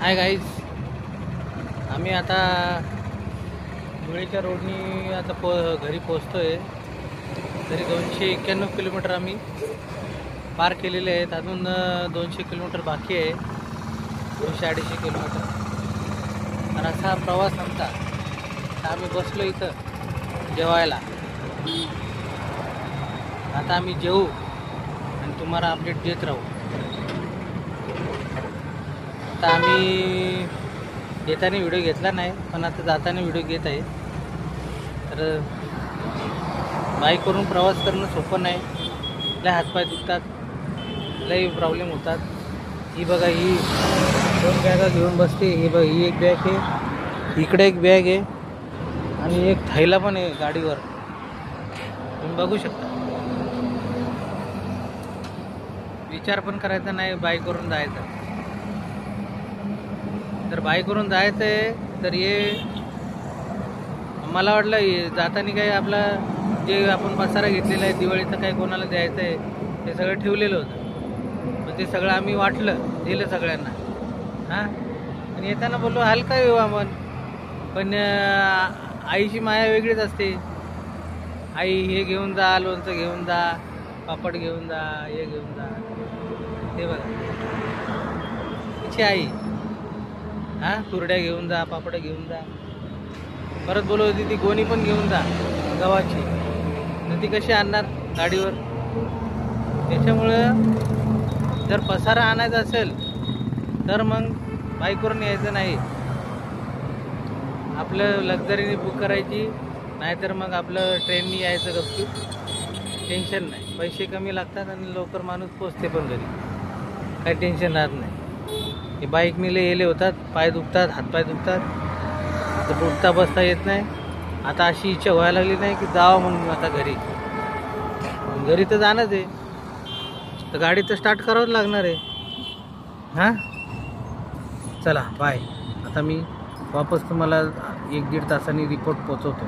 Hi guys, आम्ही आता धुळेच्या रोडनी आता घरी पोचतो आहे. तरी 291 किलोमीटर आम्ही पार केलेले आहेत. अजून 200 किलोमीटर बाकी आहे, 200-250 किलोमीटर. तर असा प्रवास आमचा. आता आम्ही बसलो इथं जेवायला. आता आम्ही जेवू आणि तुम्हाला अपडेट देत राहू. आता आम्ही येताना व्हिडिओ घेतला नाही, पण आता जाताना व्हिडिओ घेत आहे. तर बाईकवरून प्रवास करणं सोपं नाही. लय हातपाय दुखतात, लय प्रॉब्लेम होतात. ही बघा, ही 2 बॅगा घेऊन बसते. ही बघा, ही एक बॅग आहे, इकडे एक बॅग आहे आणि एक थैला पण आहे गाडीवर, तुम्ही बघू शकता. विचार पण करायचा नाही बाईकवरून जायचा. तर बाईकवरून जायचं आहे तर ये मला वाटलं जाताना काही आपला जे आपण पसारा घेतलेला आहे दिवाळीचं काही कोणाला द्यायचं आहे ते सगळं ठेवलेलं होतं. मग ते सगळं आम्ही वाटलं, दिलं सगळ्यांना. हां, पण येताना बोललो हलका येऊ आपण. पण आईची माया वेगळीच असते. आई हे घेऊन जा, लोणचं घेऊन जा, पापड घेऊन जा, हे घेऊन जा. ते बघा तिची आई. हां, कुरड्या घेऊन जा, पापड घेऊन जा. परत बोलत होती ती गोणी पण घेऊन जा गव्हाची. तर ती कशी आणणार गाडीवर? त्याच्यामुळं जर पसारा आणायचा असेल तर मग बाईकवरून यायचं नाही. आपलं लक्झरीने बुक करायची, नाहीतर मग आपलं ट्रेननी यायचं गपचूप. टेन्शन नाही, पैसे कमी लागतात आणि लवकर माणूस पोचते पण घरी. काही टेन्शन राहत नाही. हे बाईकने लय येले होतात, पाय दुखतात, हातपाय दुखतात, तर उठता बसता येत नाही. आता अशी इच्छा व्हायला लागली नाही की जावं म्हणून आता घरी तर जाणंच आहे. तर गाडी तर स्टार्ट करावंच लागणार आहे. हां, चला बाय. आता मी वापस तुम्हाला 1-1.5 तासांनी रिपोर्ट पोचवतो.